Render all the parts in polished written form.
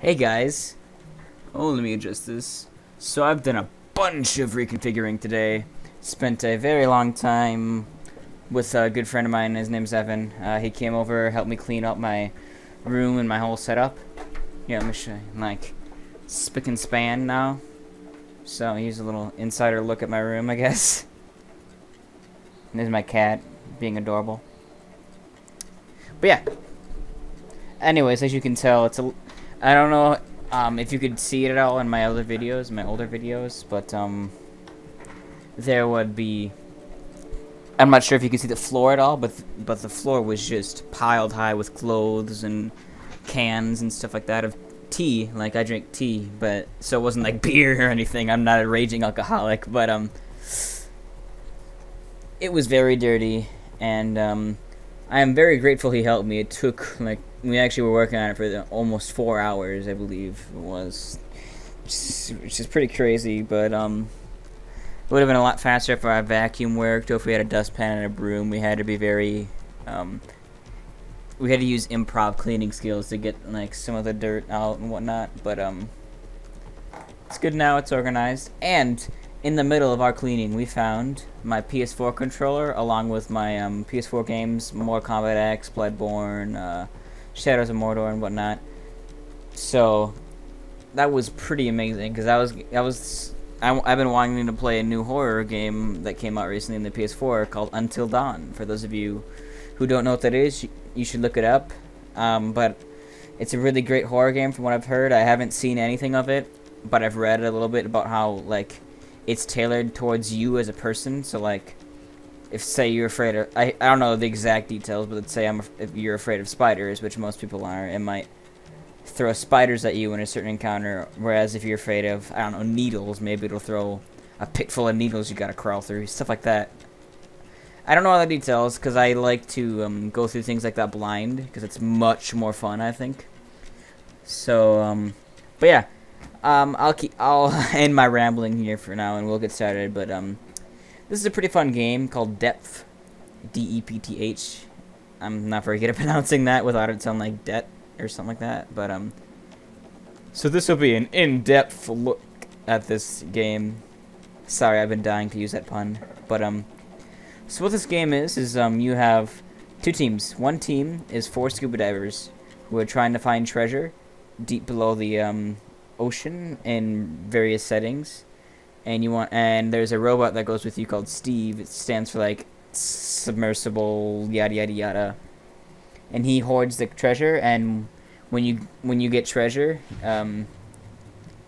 Hey guys. Oh, let me adjust this. So I've done a bunch of reconfiguring today. Spent a very long time with a good friend of mine. His name's Evan. He came over, helped me clean up my room and my whole setup. Yeah, let me show you. Like, spick and span now. So here's a little insider look at my room, I guess. And there's my cat being adorable. But yeah. Anyways, as you can tell, I don't know if you could see it at all in my other videos, my older videos, but there would be. I'm not sure if you can see the floor at all, but the floor was just piled high with clothes and cans and stuff like that of tea. Like, I drink tea, but so it wasn't like beer or anything. I'm not a raging alcoholic, but it was very dirty, and I am very grateful he helped me. It took, like, we actually were working on it for almost 4 hours, I believe it was, which is pretty crazy, but it would have been a lot faster if our vacuum worked, or if we had a dustpan and a broom. We had to be very, we had to use improv cleaning skills to get, like, some of the dirt out and whatnot, but it's good now, it's organized, and in the middle of our cleaning, we found my PS4 controller, along with my PS4 games, Mortal Kombat X, Bloodborne, Shadows of Mordor, and whatnot. So that was pretty amazing, because I've been wanting to play a new horror game that came out recently in the PS4 called Until Dawn. For those of you who don't know what that is, you should look it up. But it's a really great horror game from what I've heard. I haven't seen anything of it, but I've read a little bit about how, like, it's tailored towards you as a person. So, like, if, say, you're afraid of, I don't know the exact details, but let's say if you're afraid of spiders, which most people are, it might throw spiders at you in a certain encounter, whereas if you're afraid of, I don't know, needles, maybe it'll throw a pit full of needles you gotta crawl through, stuff like that. I don't know all the details, because I like to go through things like that blind, because it's much more fun, I think. So, but yeah. I'll end my rambling here for now, and we'll get started. But this is a pretty fun game called Depth, D-E-P-T-H. I'm not very good at pronouncing that without it sound like debt or something like that. But so this will be an in-depth look at this game. Sorry, I've been dying to use that pun. But so what this game is you have two teams. One team is 4 scuba divers who are trying to find treasure deep below the ocean in various settings, and there's a robot that goes with you called Steve. It stands for, like, submersible yada yada yada, and he hoards the treasure. And when you get treasure,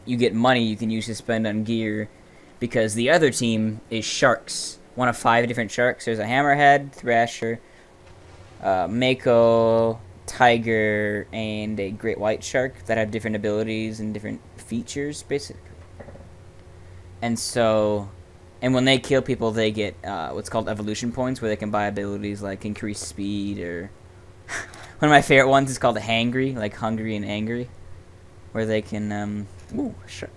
you get money you can use to spend on gear, because the other team is sharks, one of 5 different sharks. There's a hammerhead, thrasher, mako, tiger, and a great white shark that have different abilities and different features, basically. And when they kill people, they get what's called evolution points, where they can buy abilities like increased speed, or one of my favorite ones is called hangry, like hungry and angry, where they can ooh, shark.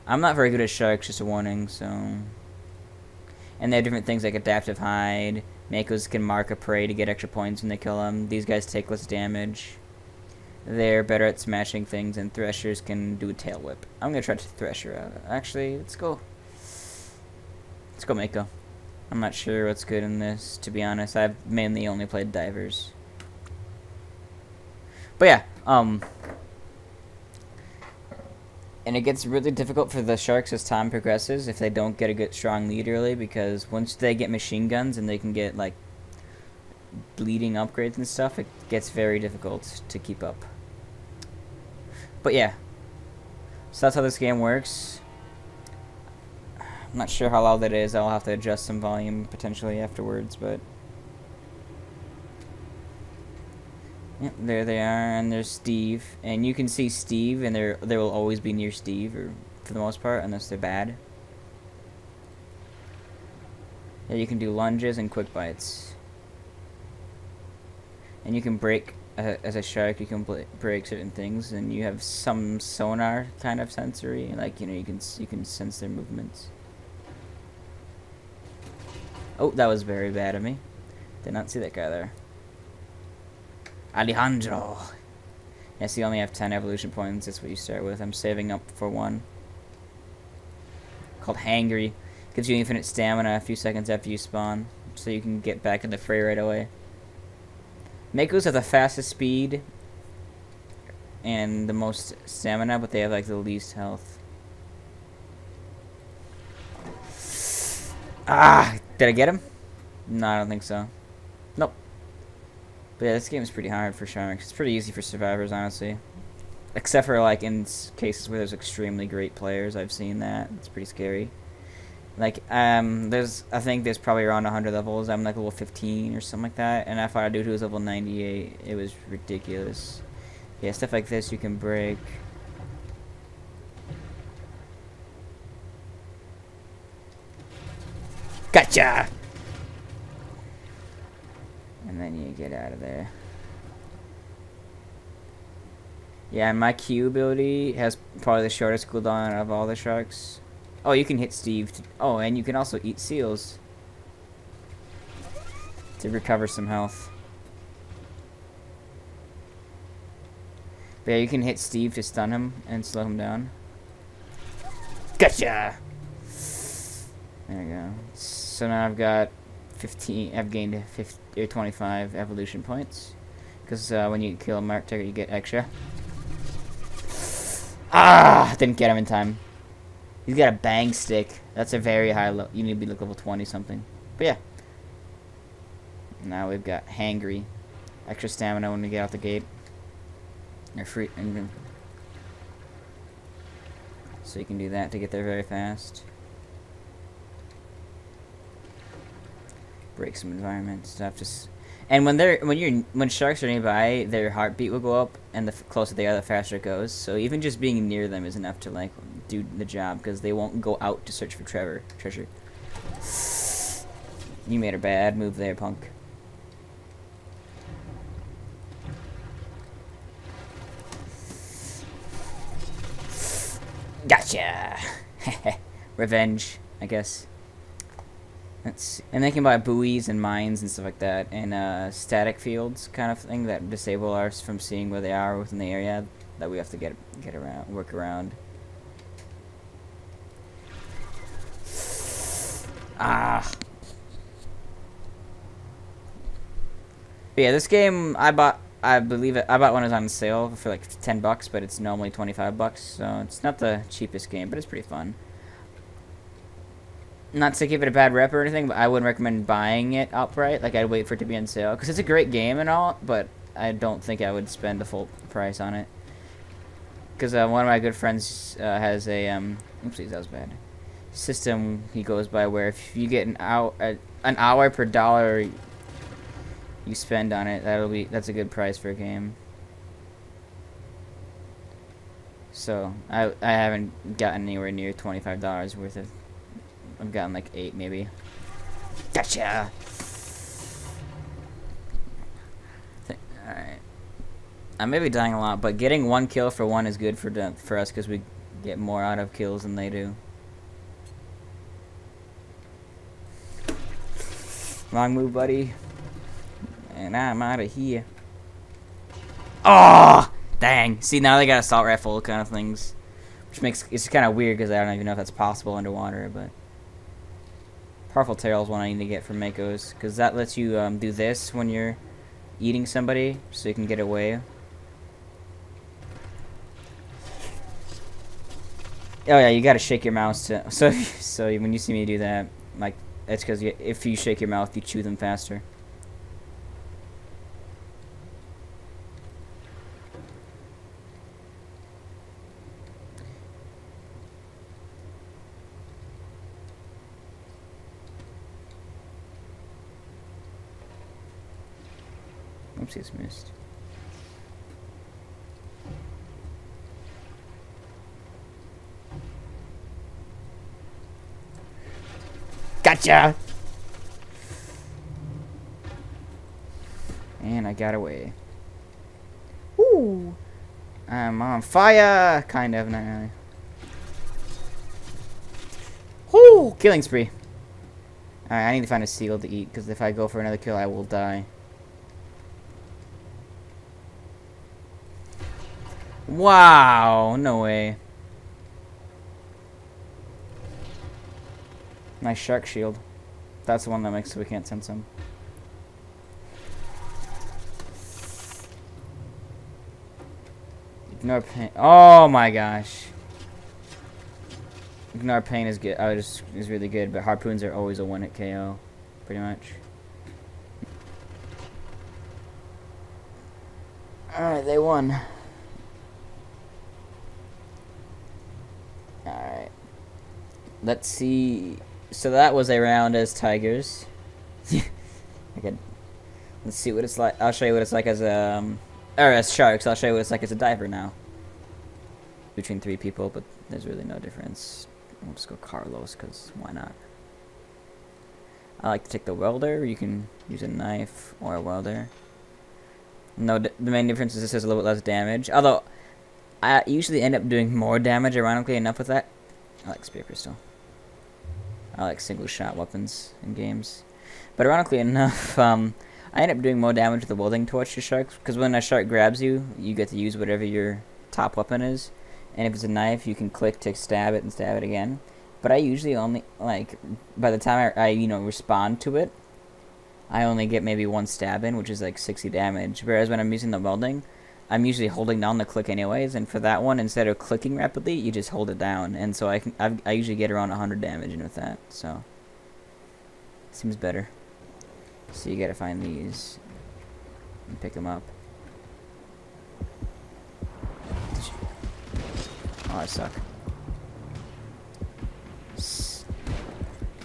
I'm not very good at sharks, just a warning. So, and they have different things like adaptive hide. Makos can mark a prey to get extra points when they kill them. These guys take less damage. They're better at smashing things, and threshers can do a tail whip. I'm gonna try to thresher out. Actually, let's go Mako. I'm not sure what's good in this, to be honest. I've mainly only played divers. But yeah, and it gets really difficult for the sharks as time progresses if they don't get a good strong lead early, because once they get machine guns and they can get, like, bleeding upgrades and stuff, it gets very difficult to keep up. But yeah, so that's how this game works. I'm not sure how loud that is. I'll have to adjust some volume potentially afterwards, but yep, there they are, and there's Steve, and you can see Steve, and they will always be near Steve, or for the most part, unless they're bad. Yeah, you can do lunges and quick bites, and you can break as a shark. You can break certain things, and you have some sonar kind of sensory, like, you know, you can sense their movements. Oh, that was very bad of me. Did not see that guy there. Alejandro. Yes, you only have 10 evolution points. That's what you start with. I'm saving up for one. Called Hangry. Gives you infinite stamina a few seconds after you spawn. So you can get back in the fray right away. Makos have the fastest speed and the most stamina, but they have like the least health. Ah! Did I get him? No, I don't think so. Nope. But yeah, this game is pretty hard for Sharks. It's pretty easy for survivors, honestly. Except for like in cases where there's extremely great players. I've seen that. It's pretty scary. Like, I think there's probably around 100 levels. I'm like level 15 or something like that. And I fought a dude who was level 98. It was ridiculous. Yeah, stuff like this you can break. Gotcha! And then you get out of there. Yeah, and my Q ability has probably the shortest cooldown of all the sharks. Oh, you can hit Steve. Oh, and you can also eat seals to recover some health. But yeah, you can hit Steve to stun him and slow him down. Gotcha! There we go. So now I've got 15. I've gained 25 evolution points. Because when you kill a mark target, you get extra. Ah! Didn't get him in time. He's got a bang stick. That's a very high level. You need to be like level 20 something. But yeah. Now we've got Hangry. Extra stamina when we get out the gate. Or free. So you can do that to get there very fast. Break some environment stuff. Just and when sharks are nearby, their heartbeat will go up, and the closer they are, the faster it goes. So even just being near them is enough to like do the job, because they won't go out to search for treasure. You made a bad move there, punk. Gotcha. Revenge, I guess. And they can buy buoys and mines and stuff like that, and static fields kind of thing that disable us from seeing where they are within the area that we have to get around, work around. Ah. But yeah, this game I bought when it was on sale for like $10, but it's normally $25, so it's not the cheapest game, but it's pretty fun. Not to give it a bad rep or anything, but I wouldn't recommend buying it outright. Like, I'd wait for it to be on sale, because it's a great game and all, but I don't think I would spend the full price on it. Because one of my good friends has a oopsies, that was bad. System he goes by where if you get an hour per dollar you spend on it, that's a good price for a game. So I haven't gotten anywhere near $25 worth of. I've gotten like 8 maybe. Gotcha. Alright. I may be dying a lot, but getting 1 kill for 1 is good for us because we get more out of kills than they do. Wrong move, buddy. And I'm out of here. Oh! Dang. See, now they got assault rifle kind of things. Which makes it's kind of weird because I don't even know if that's possible underwater, but. Powerful Tail is one I need to get from Mako's, because that lets you do this when you're eating somebody, so you can get away. Oh yeah, you gotta shake your mouse to so when you see me do that, like it's because if you shake your mouth, you chew them faster. Oopsies, missed. Gotcha! And I got away. Ooh! I'm on fire! Kind of, not really. Ooh! Killing spree. Alright, I need to find a seal to eat, because if I go for another kill, I will die. Wow, no way. Nice shark shield. That's the one that makes so we can't sense him. Ignore pain. Oh my gosh. Ignore pain is good. Is really good, but harpoons are always a one-hit KO, pretty much. Alright, they won. Alright. Let's see. So that was a round as tigers. Okay. Let's see what it's like. I'll show you what it's like as a... or as sharks. I'll show you what it's like as a diver now. Between 3 people, but there's really no difference. We'll just go Carlos, because why not? I like to take the welder. You can use a knife or a welder. No, the main difference is this has a little bit less damage. Although, I usually end up doing more damage, ironically enough, with that. I like spear pistol. I like single shot weapons in games. But ironically enough, I end up doing more damage with the welding torch to sharks, because when a shark grabs you, you get to use whatever your top weapon is. And if it's a knife, you can click to stab it and stab it again. But I usually only, like, by the time I you know, respond to it, I only get maybe 1 stab in, which is like 60 damage. Whereas when I'm using the welding, I'm usually holding down the click anyways. And for that one, instead of clicking rapidly, you just hold it down. And so I usually get around 100 damage in with that. So, seems better. So you gotta find these and pick them up. Oh, I suck.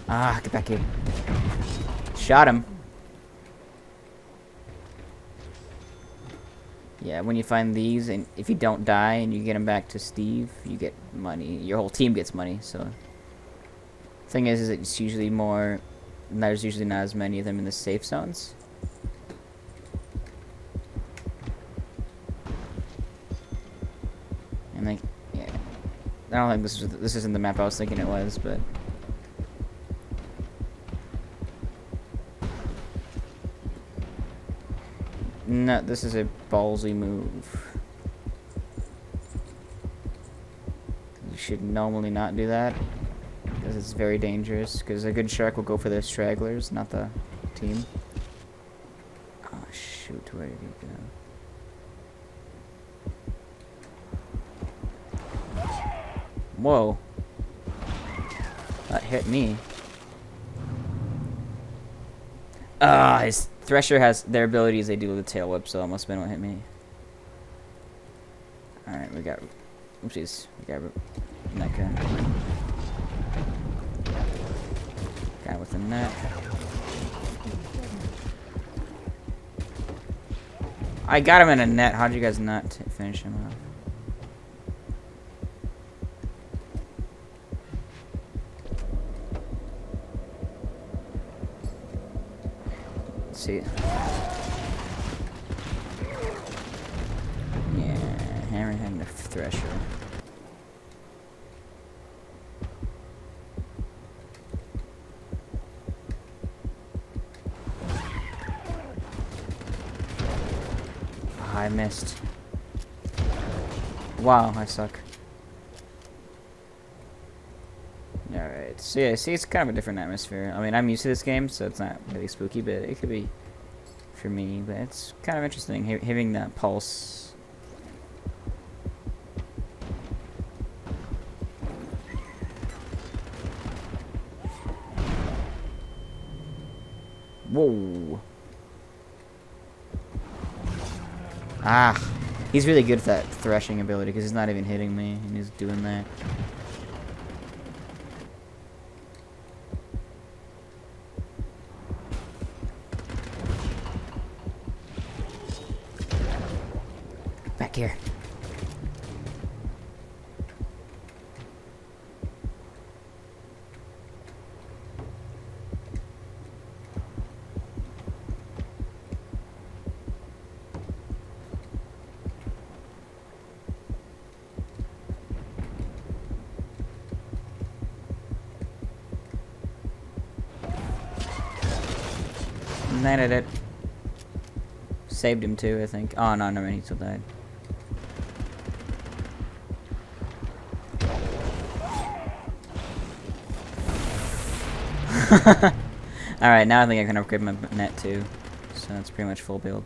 Ah, get back here. Shot him. Yeah, when you find these, and if you don't die and you get them back to Steve, you get money. Your whole team gets money, so... Thing is it's usually more... There's usually not as many of them in the safe zones. And like... Yeah. I don't think this isn't the map I was thinking it was, but... No, this is a ballsy move. You should normally not do that, because it's very dangerous, because a good shark will go for the stragglers, not the team. Oh shoot, where did he go? Whoa. That hit me. Ah, his Thresher has their abilities they do with the tail whip, so it must have been what hit me. Alright, we got... Oopsies. We got that guy. Guy with the net. I got him in a net. How'd you guys not finish him off? See it. Yeah, hammerhead and the Thresher. Oh, I missed. Wow, I suck. Alright, so yeah, see, it's kind of a different atmosphere. I mean, I'm used to this game, so it's not really spooky, but it could be for me. But it's kind of interesting, having that pulse. Whoa. Ah, he's really good at that threshing ability, because he's not even hitting me, and he's doing that. Back here. Landed it. Saved him too, I think. Oh no, never mind, he still died. Alright, now I think I can upgrade my net too. So that's pretty much full build.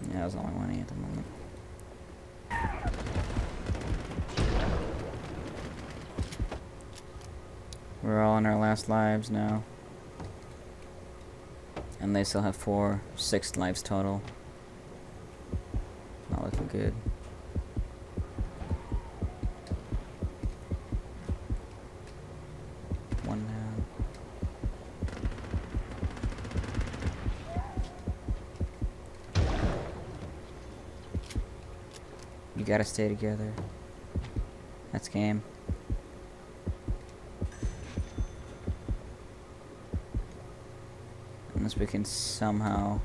Yeah, that was all I wanted at the moment. We're all in our last lives now. And they still have 6 lives total. Not looking good. One down. You gotta stay together. That's game. Unless we can somehow...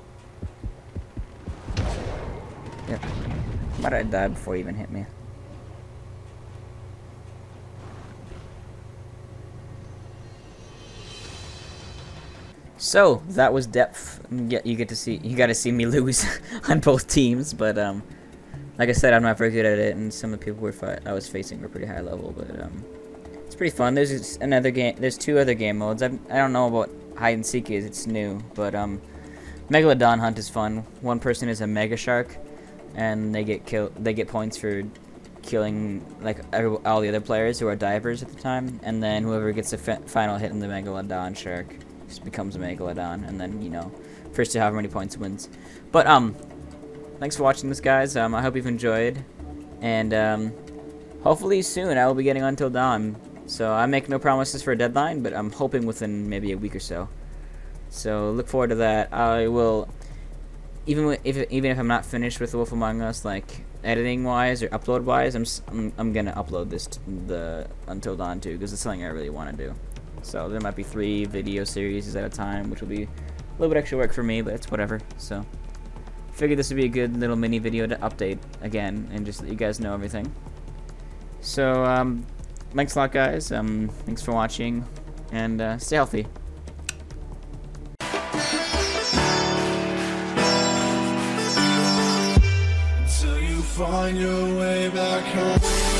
Yep. Why did I die before he even hit me? So that was depth. Yeah, you got to see me lose on both teams, but like I said, I'm not very good at it, and some of the people I was facing were pretty high level, but it's pretty fun. There's another game. There's 2 other game modes. I don't know what hide and seek is. It's new, but Megalodon Hunt is fun. One person is a mega shark, and they get points for killing like all the other players who are divers at the time, and then whoever gets the final hit in the Megalodon shark just becomes a Megalodon, and then, you know, first to however many points wins. But thanks for watching this, guys. I hope you've enjoyed, and hopefully soon I will be getting Until Dawn. So I make no promises for a deadline, but I'm hoping within maybe a week or so. So look forward to that. I will, even if I'm not finished with Wolf Among Us, like editing wise or upload wise, I'm gonna upload the Until Dawn too, because it's something I really want to do. So there might be 3 video series at a time, which will be a little bit extra work for me, but it's whatever. So figured this would be a good little mini video to update again and just let you guys know everything. So thanks a lot, guys. Thanks for watching, and stay healthy. Till you find your way back home.